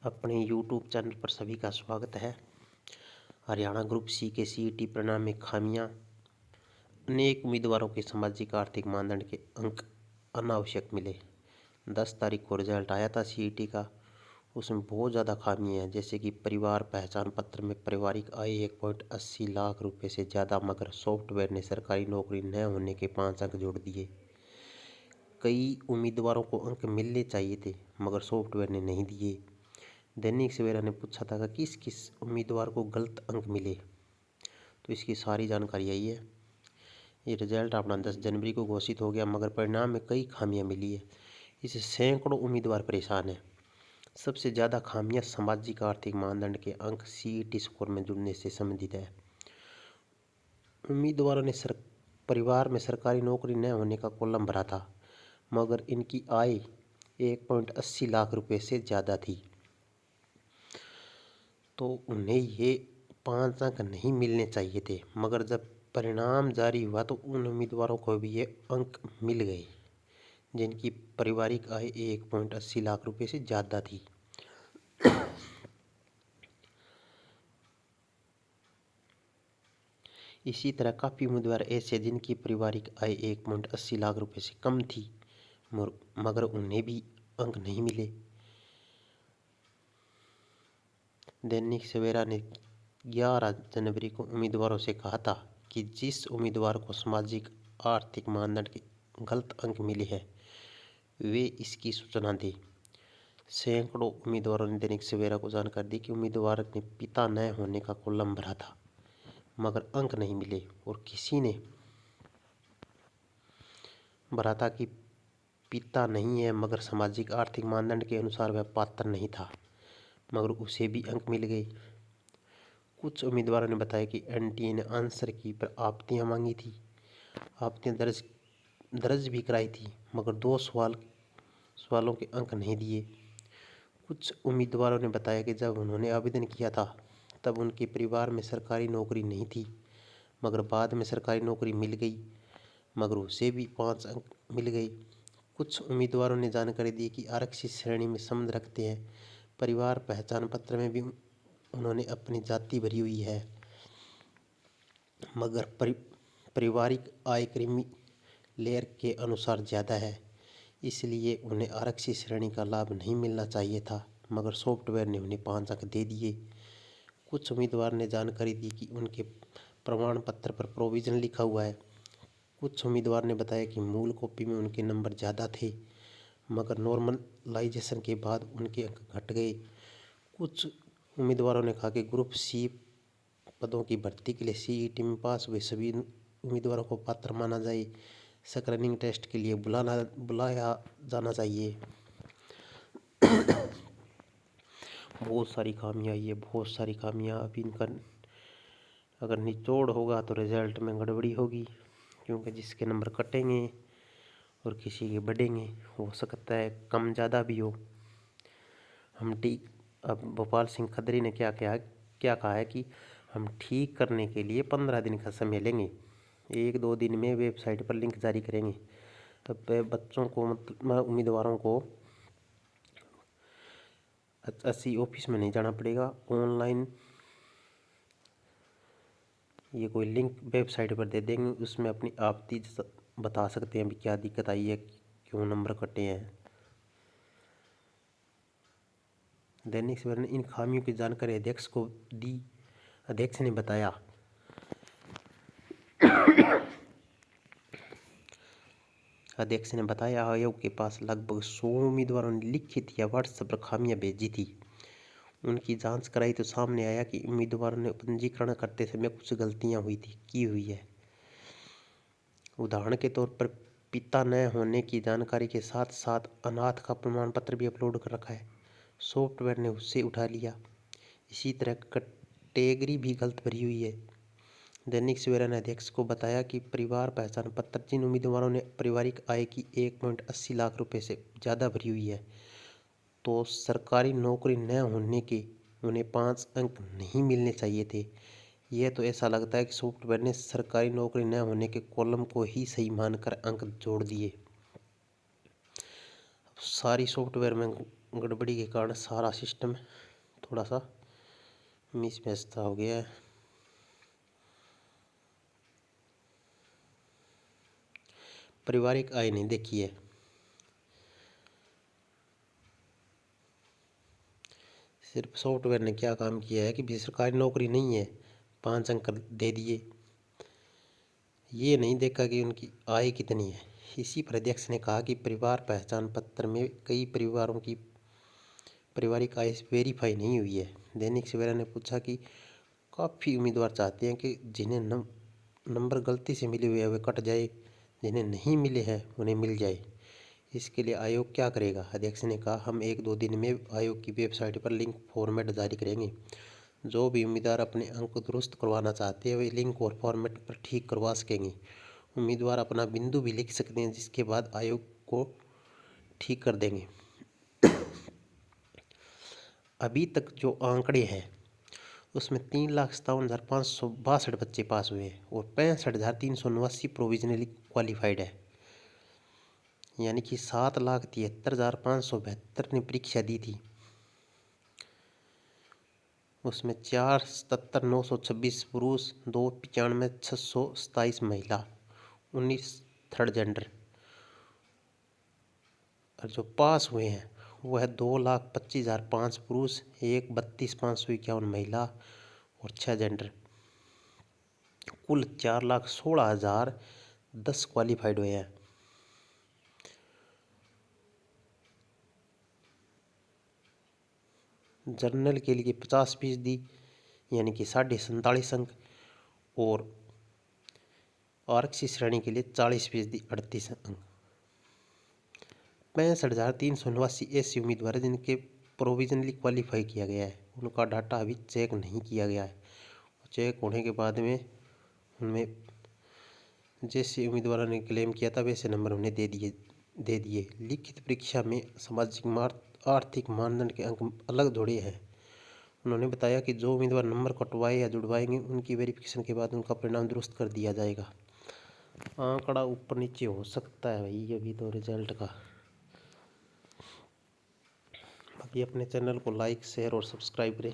अपने YouTube channel पर सभी का स्वागत है। हरियाणा ग्रुप सी के CET परिणाम में खामियां। अनेक उम्मीदवारों के सामाजिक आर्थिक मानदंड के अंक अनावश्यक मिले। 10 तारीख को रिजल्ट आया था CET का। उसमें बहुत ज़्यादा खामियां हैं, जैसे कि परिवार पहचान पत्र में पारिवारिक आय 1.80 लाख रुपए से ज़्यादा, मगर सॉफ्टवेयर ने सरकारी नौकरी न होने के 5 अंक जोड़ दिए। कई उम्मीदवारों को अंक मिलने चाहिए थे, मगर सॉफ्टवेयर ने नहीं दिए। दैनिक सवेरा ने पूछा था कि किस किस उम्मीदवार को गलत अंक मिले, तो इसकी सारी जानकारी यही है। ये रिजल्ट अपना 10 जनवरी को घोषित हो गया, मगर परिणाम में कई खामियां मिली है। इससे सैकड़ों उम्मीदवार परेशान हैं। सबसे ज़्यादा खामियां सामाजिक आर्थिक मानदंड के अंक CET स्कोर में जुड़ने से संबंधित है। उम्मीदवारों ने परिवार में सरकारी नौकरी न होने का कॉलम भरा था, मगर इनकी आय 1.80 लाख रुपए से ज़्यादा थी, तो उन्हें ये 5 अंक नहीं मिलने चाहिए थे। मगर जब परिणाम जारी हुआ तो उन उम्मीदवारों को भी ये अंक मिल गए जिनकी पारिवारिक आय 1.80 लाख रुपए से ज़्यादा थी। इसी तरह काफ़ी उम्मीदवार ऐसे जिनकी पारिवारिक आय 1.80 लाख रुपए से कम थी, मगर उन्हें भी अंक नहीं मिले। दैनिक सवेरा ने 11 जनवरी को उम्मीदवारों से कहा था कि जिस उम्मीदवार को सामाजिक आर्थिक मानदंड के गलत अंक मिले हैं, वे इसकी सूचना दें। सैकड़ों उम्मीदवारों ने दैनिक सवेरा को जानकारी दी कि उम्मीदवार ने पिता न होने का कॉलम भरा था, मगर अंक नहीं मिले, और किसी ने भरा था कि पिता नहीं है, मगर सामाजिक आर्थिक मानदंड के अनुसार वह पात्र नहीं था, मगर उसे भी अंक मिल गए। कुछ उम्मीदवारों ने बताया कि NTA ने आंसर की पर आपत्तियां मांगी थी। आपत्तियां दर्ज भी कराई थी, मगर 2 सवालों के अंक नहीं दिए। कुछ उम्मीदवारों ने बताया कि जब उन्होंने आवेदन किया था तब उनके परिवार में सरकारी नौकरी नहीं थी, मगर बाद में सरकारी नौकरी मिल गई, मगर उसे भी 5 अंक मिल गए। कुछ उम्मीदवारों ने जानकारी दी कि आरक्षित श्रेणी में संबंध रखते हैं। परिवार पहचान पत्र में भी उन्होंने अपनी जाति भरी हुई है, मगर पारिवारिक आय क्रीमी लेयर के अनुसार ज़्यादा है, इसलिए उन्हें आरक्षित श्रेणी का लाभ नहीं मिलना चाहिए था, मगर सॉफ्टवेयर ने उन्हें 5 अंक दे दिए। कुछ उम्मीदवार ने जानकारी दी कि उनके प्रमाण पत्र पर प्रोविज़न लिखा हुआ है। कुछ उम्मीदवार ने बताया कि मूल कॉपी में उनके नंबर ज़्यादा थे, मगर नॉर्मलाइजेशन के बाद उनके अंक घट गए। कुछ उम्मीदवारों ने कहा कि ग्रुप C पदों की भर्ती के लिए CET में पास हुए सभी उम्मीदवारों को पात्र माना जाए। स्क्रीनिंग टेस्ट के लिए बुलाया जाना चाहिए। बहुत सारी खामियां आई है, बहुत सारी खामियां। अब इनका अगर निचोड़ होगा तो रिजल्ट में गड़बड़ी होगी, क्योंकि जिसके नंबर कटेंगे और किसी के बढ़ेंगे, हो सकता है कम ज़्यादा भी हो। अब भोपाल सिंह खत्री ने क्या कहा है कि हम ठीक करने के लिए 15 दिन का समय लेंगे। 1-2 दिन में वेबसाइट पर लिंक जारी करेंगे। तब बच्चों को, मतलब उम्मीदवारों को 80 ऑफिस में नहीं जाना पड़ेगा। ऑनलाइन ये कोई लिंक वेबसाइट पर दे देंगे, उसमें अपनी आपत्ति बता सकते हैं अभी क्या दिक्कत आई है, क्यों नंबर कटे हैं। दैनिक सवेरा ने इन खामियों की जानकारी अध्यक्ष को दी। अध्यक्ष ने बताया आयोग के पास लगभग 100 उम्मीदवारों ने लिखित या व्हाट्सएप पर खामियां भेजी थी। उनकी जांच कराई तो सामने आया कि उम्मीदवारों ने पंजीकरण करते समय कुछ गलतियां की हुई है। उदाहरण के तौर पर पिता न होने की जानकारी के साथ साथ अनाथ का प्रमाण पत्र भी अपलोड कर रखा है। सॉफ्टवेयर ने उससे उठा लिया। इसी तरह कैटेगरी भी गलत भरी हुई है। दैनिक सवेरा ने अध्यक्ष को बताया कि परिवार पहचान पत्र जिन उम्मीदवारों ने पारिवारिक आय की 1.80 लाख रुपए से ज़्यादा भरी हुई है, तो सरकारी नौकरी न होने के उन्हें 5 अंक नहीं मिलने चाहिए थे। यह तो ऐसा लगता है कि सॉफ्टवेयर ने सरकारी नौकरी न होने के कॉलम को ही सही मानकर अंक जोड़ दिए। सारी सॉफ्टवेयर में गड़बड़ी के कारण सारा सिस्टम थोड़ा सा मिसमैच हो गया है। पारिवारिक आय नहीं देखी है। सिर्फ सॉफ्टवेयर ने क्या काम किया है कि सरकारी नौकरी नहीं है, 5 अंक दे दिए, ये नहीं देखा कि उनकी आय कितनी है। इसी पर अध्यक्ष ने कहा कि परिवार पहचान पत्र में कई परिवारों की पारिवारिक आय वेरीफाई नहीं हुई है। दैनिक सवेरा ने पूछा कि काफ़ी उम्मीदवार चाहते हैं कि जिन्हें नंबर गलती से मिले हुए हैं वे कट जाए, जिन्हें नहीं मिले हैं उन्हें मिल जाए। इसके लिए आयोग क्या करेगा? अध्यक्ष ने कहा, हम 1-2 दिन में आयोग की वेबसाइट पर लिंक फॉर्मेट जारी करेंगे। जो भी उम्मीदवार अपने अंक दुरुस्त करवाना चाहते हैं वे लिंक और फॉर्मेट पर ठीक करवा सकेंगे। उम्मीदवार अपना बिंदु भी लिख सकते हैं, जिसके बाद आयोग को ठीक कर देंगे। अभी तक जो आंकड़े हैं उसमें 3,57,562 बच्चे पास हुए हैं और 65,389 प्रोविजनली क्वालिफाइड है, यानी कि 7,73,572 ने परीक्षा दी थी। उसमें 4,77,926 पुरुष, 2,95,627 महिला, 19 थर्ड जेंडर, और जो पास हुए हैं वो है 2,25,005 पुरुष, 1,32,551 महिला और 6 जेंडर। कुल 4,16,010 क्वालिफाइड हुए हैं। जनरल के लिए 50% यानी कि 47.5 अंक और आरक्षित श्रेणी के लिए 40% 38 अंक। 65,389 ऐसे उम्मीदवार हैं जिनके प्रोविजनली क्वालिफाई किया गया है, उनका डाटा अभी चेक नहीं किया गया है। चेक होने के बाद में उनमें जैसे उम्मीदवारों ने क्लेम किया था वैसे नंबर उन्हें दे दिए। लिखित परीक्षा में सामाजिक आर्थिक मानदंड के अंक अलग जोड़े हैं। उन्होंने बताया कि जो उम्मीदवार नंबर कटवाए या जुड़वाएंगे उनकी वेरिफिकेशन के बाद उनका परिणाम दुरुस्त कर दिया जाएगा। आंकड़ा ऊपर नीचे हो सकता है भाई अभी तो रिजल्ट का। बाकी अपने चैनल को लाइक, शेयर और सब्सक्राइब करें।